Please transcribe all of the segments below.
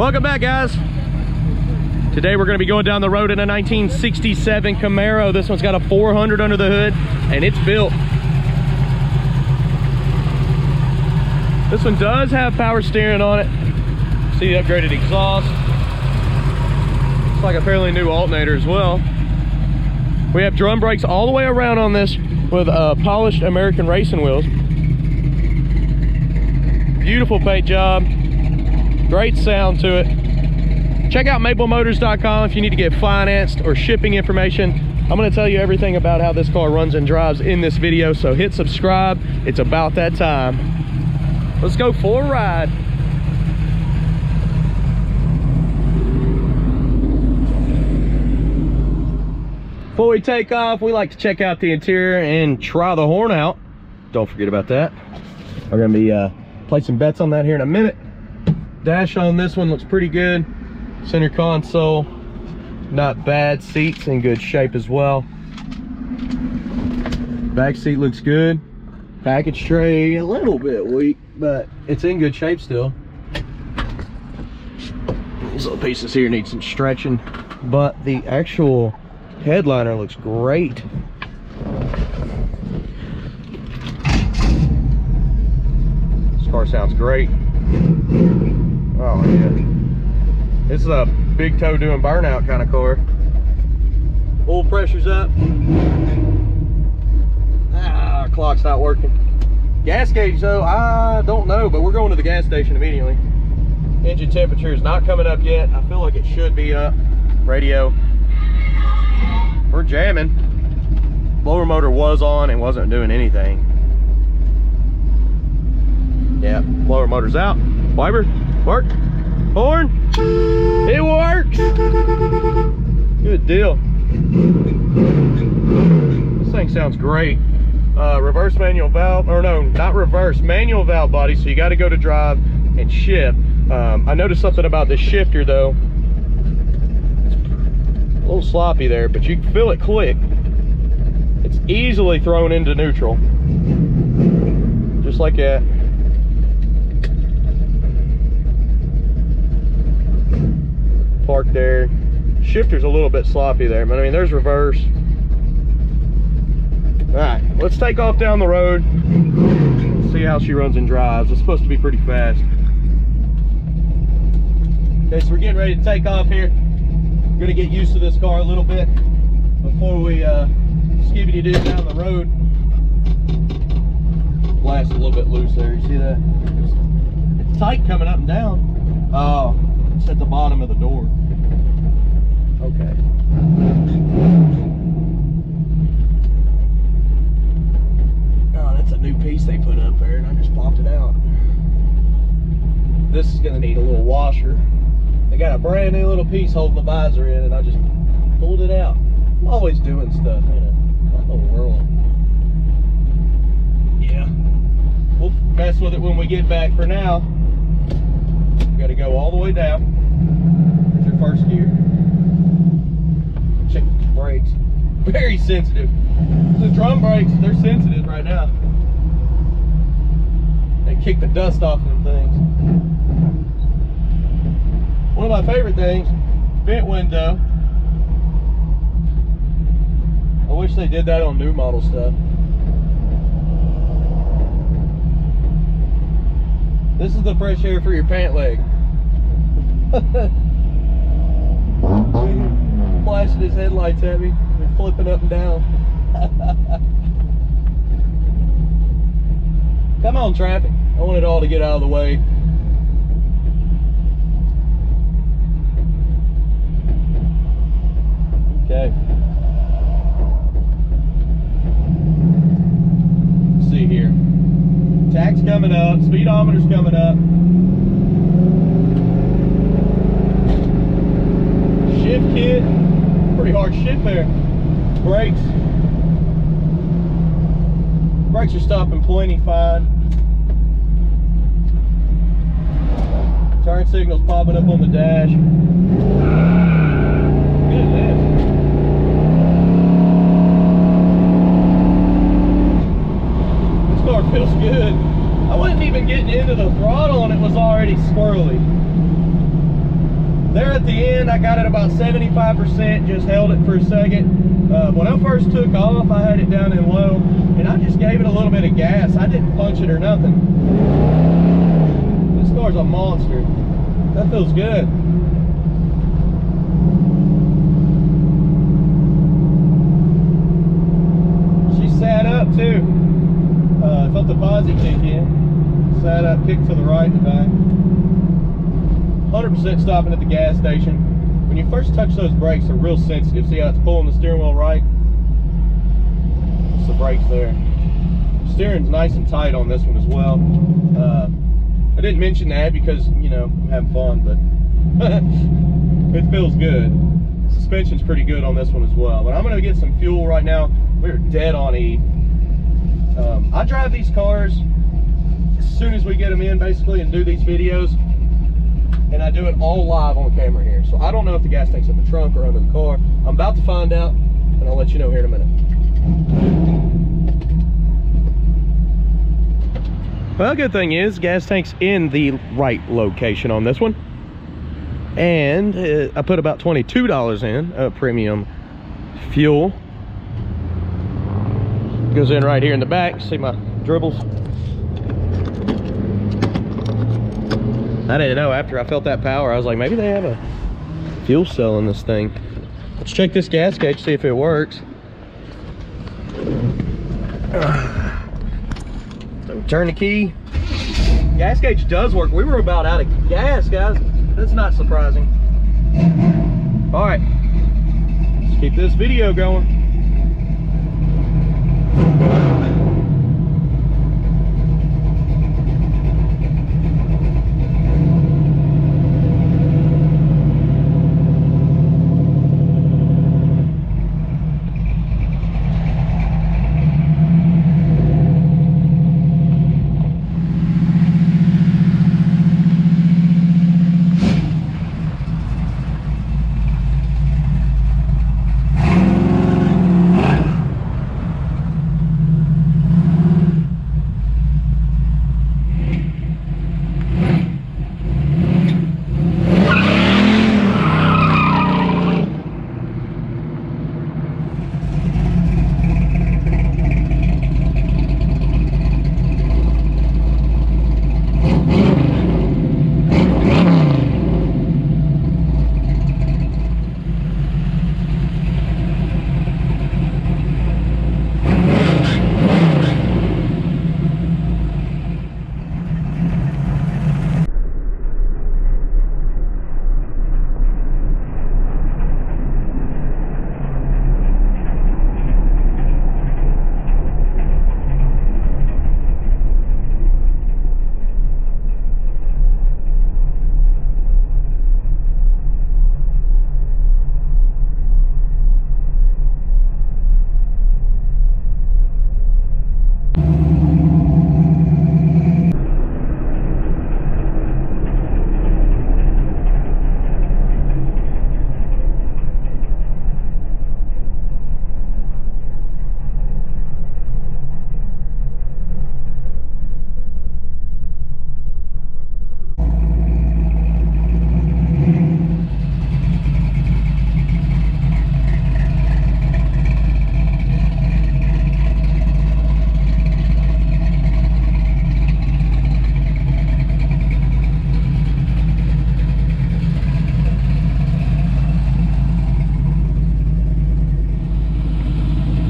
Welcome back, guys. Today we're going to be going down the road in a 1967 Camaro. This one's got a 400 under the hood, and it's built. This one does have power steering on it. See the upgraded exhaust. It's like a fairly new alternator as well. We have drum brakes all the way around on this with polished American racing wheels. Beautiful paint job. Great sound to it. Check out maplemotors.com if you need to get financed or shipping information. I'm going to tell you everything about how this car runs and drives in this video, so hit subscribe. It's about that time. Let's go for a ride. Before we take off, we like to check out the interior and try the horn out. Don't forget about that. We're going to be placing bets on that here in a minute. Dash on this one looks pretty good. Center console, not bad. Seats in good shape as well. Back seat looks good. Package tray a little bit weak, but it's in good shape still. These little pieces here need some stretching, but the actual headliner looks great. This car sounds great. Oh yeah. This is a big toe doing burnout kind of car. Oil pressure's up. Clock's not working. Gas gauge though, I don't know, but we're going to the gas station immediately. Engine temperature is not coming up yet. I feel like it should be up. Radio. We're jamming. Blower motor was on and wasn't doing anything. Yeah, blower motor's out. Wiper, work. Horn, it works. Good deal. This thing sounds great. Reverse manual valve, or no, not reverse, manual valve body, so you got to go to drive and shift. I noticed something about this shifter though. It's a little sloppy there, but you can feel it click. It's easily thrown into neutral, just like that. Parked there. Shifter's a little bit sloppy there, but I mean, there's reverse. All right, let's take off down the road. See how she runs and drives. It's supposed to be pretty fast. Okay, so we're getting ready to take off here. We're gonna get used to this car a little bit before we skibidi-doo down the road. Blast a little bit loose there. You see that? It's tight coming up and down. Oh, it's at the bottom of the door. Okay. Oh, that's a new piece they put up there, and I just popped it out. This is gonna need a little washer. They got a brand new little piece holding the visor in, and I just pulled it out. I'm always doing stuff in it. What in the world? Yeah. We'll mess with it when we get back. For now, we gotta go all the way down. There's your first gear. Check the brakes. Very sensitive. The drum brakes, they're sensitive right now. They kick the dust off them things. One of my favorite things, vent window. I wish they did that on new model stuff. This is the fresh air for your pant leg. Flashing his headlights at me. They're flipping up and down. Come on, traffic. I want it all to get out of the way. Okay. Let's see here. Tach's coming up. Speedometer's coming up. Shift kit. Pretty hard shift there. Brakes. Brakes are stopping plenty fine. Turn signals popping up on the dash. Goodness. This car feels good. I wasn't even getting into the throttle and it was already squirrely. There at the end, I got it about 75%, just held it for a second. When I first took off, I had it down in low, and I just gave it a little bit of gas. I didn't punch it or nothing. This car's a monster. That feels good. She sat up too. Felt the posi kick in. Sat up, kicked to the right and back. 100% stopping at the gas station. When you first touch those brakes, they're real sensitive. See how it's pulling the steering wheel right? It's the brakes there. Steering's nice and tight on this one as well. I didn't mention that because, you know, I'm having fun, but it feels good. Suspension's pretty good on this one as well. But I'm gonna get some fuel right now. We're dead on E. I drive these cars as soon as we get them in, basically, and do these videos. And I do it all live on camera here. So I don't know if the gas tank's in the trunk or under the car. I'm about to find out, and I'll let you know here in a minute. Well, good thing is, gas tank's in the right location on this one. And I put about $22 in premium fuel. Goes in right here in the back. See my dribbles? I didn't know. After I felt that power, I was like, maybe they have a fuel cell in this thing. Let's check this gas gauge, see if it works. So turn the key. Gas gauge does work. We were about out of gas, guys. That's not surprising. All right, let's keep this video going.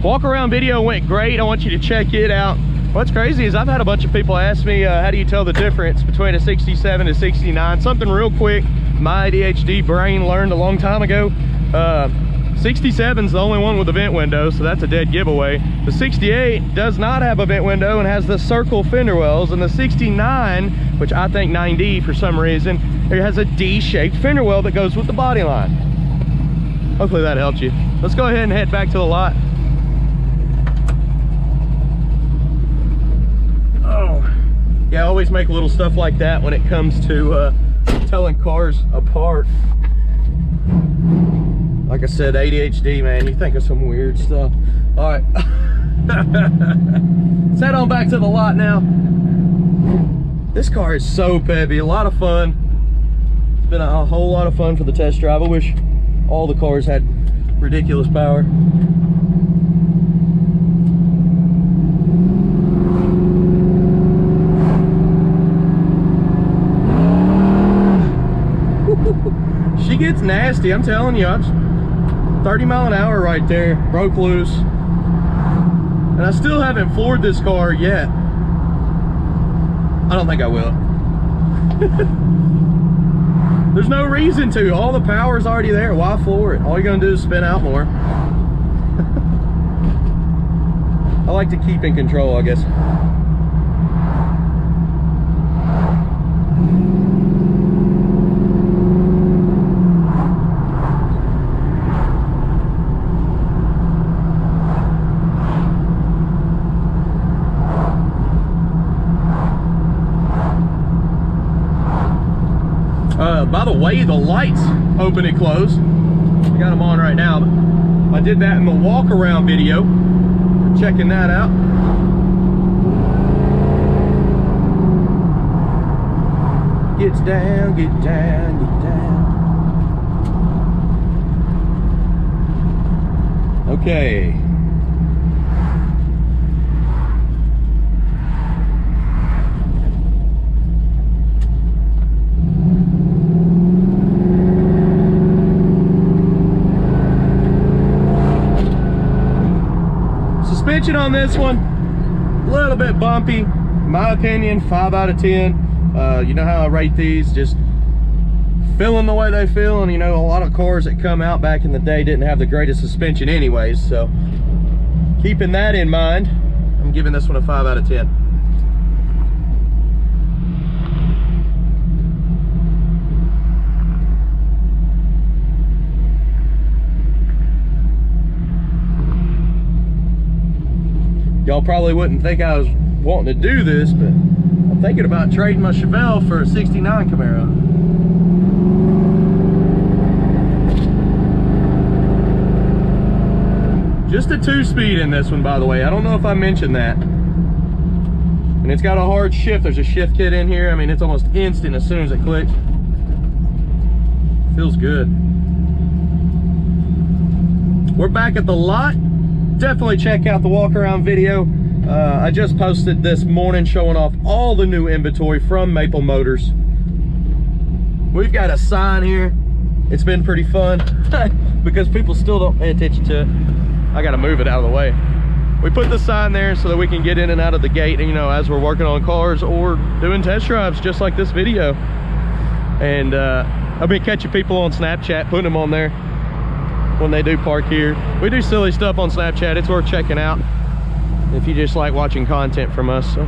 Walk around video went great. I want you to check it out. What's crazy is I've had a bunch of people ask me, how do you tell the difference between a 67 and 69? Something real quick my ADHD brain learned a long time ago. 67's the only one with a vent window, so that's a dead giveaway. The 68 does not have a vent window and has the circle fender wells, and the 69, which I think 9D for some reason, it has a D-shaped fender well that goes with the body line. Hopefully that helps you. Let's go ahead and head back to the lot. Oh, yeah, I always make little stuff like that when it comes to telling cars apart. Like I said, ADHD, man, you think of some weird stuff. All right, let's head on back to the lot now. This car is so peppy, a lot of fun. It's been a whole lot of fun for the test drive. I wish all the cars had ridiculous power. She gets nasty, I'm telling you. 30 mile an hour right there, broke loose. And I still haven't floored this car yet. I don't think I will. There's no reason to. All the power's already there. Why floor it? All you're gonna do is spin out more. I like to keep in control, I guess. By the way, the lights open and close. I got them on right now. I did that in the walk around video. Checking that out. Gets down, get down, get down. Okay. Suspension on this one, a little bit bumpy. In my opinion, 5 out of 10. You know how I rate these, just feeling the way they feel. And you know, a lot of cars that come out back in the day didn't have the greatest suspension anyways. So keeping that in mind, I'm giving this one a 5 out of 10. Y'all probably wouldn't think I was wanting to do this, but I'm thinking about trading my Chevelle for a 69 Camaro. Just a 2-speed in this one, by the way. I don't know if I mentioned that. And it's got a hard shift. There's a shift kit in here. I mean, it's almost instant as soon as it clicks. Feels good. We're back at the lot. Definitely check out the walk around video. I just posted this morning showing off all the new inventory from Maple Motors. We've got a sign here. It's been pretty fun because people still don't pay attention to it. I gotta move it out of the way. We put the sign there so that we can get in and out of the gate, you know, as we're working on cars or doing test drives just like this video. And I've been catching people on Snapchat, putting them on there when they do park here. We do silly stuff on Snapchat. It's worth checking out if you just like watching content from us. So.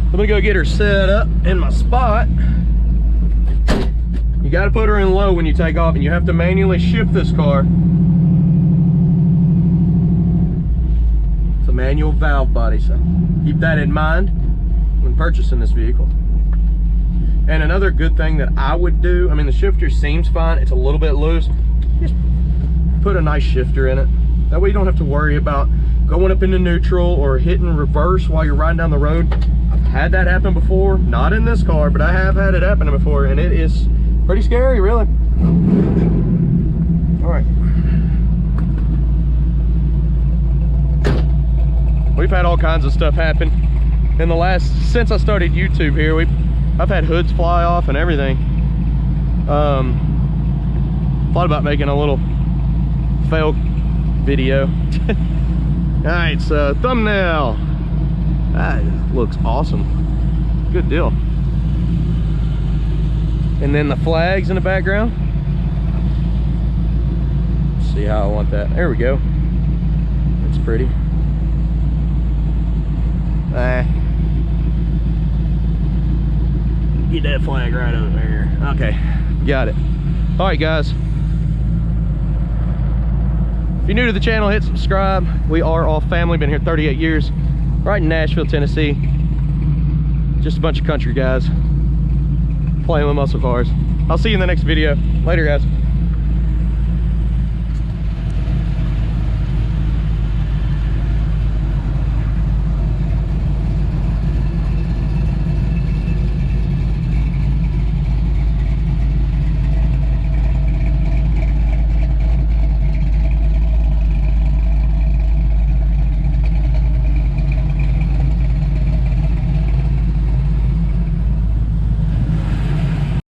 I'm gonna go get her set up in my spot. You gotta put her in low when you take off, and you have to manually shift this car. Manual valve body, so keep that in mind when purchasing this vehicle. And another good thing that I would do, I mean, the shifter seems fine, it's a little bit loose, just put a nice shifter in it. That way you don't have to worry about going up into neutral or hitting reverse while you're riding down the road. I've had that happen before, not in this car, but I have had it happen before, and it is pretty scary, really. All right. We've had all kinds of stuff happen in the since I started YouTube here. I've had hoods fly off and everything. Thought about making a little fail video. All right, so thumbnail. That looks awesome. Good deal. And then the flags in the background. Let's see how I want that. There we go. That's pretty. Get that flag right over there. Okay, got it. All right, guys. If you're new to the channel, hit subscribe. We are all family, been here 38 years. Right in Nashville, Tennessee. Just a bunch of country guys playing with muscle cars. I'll see you in the next video. Later, guys.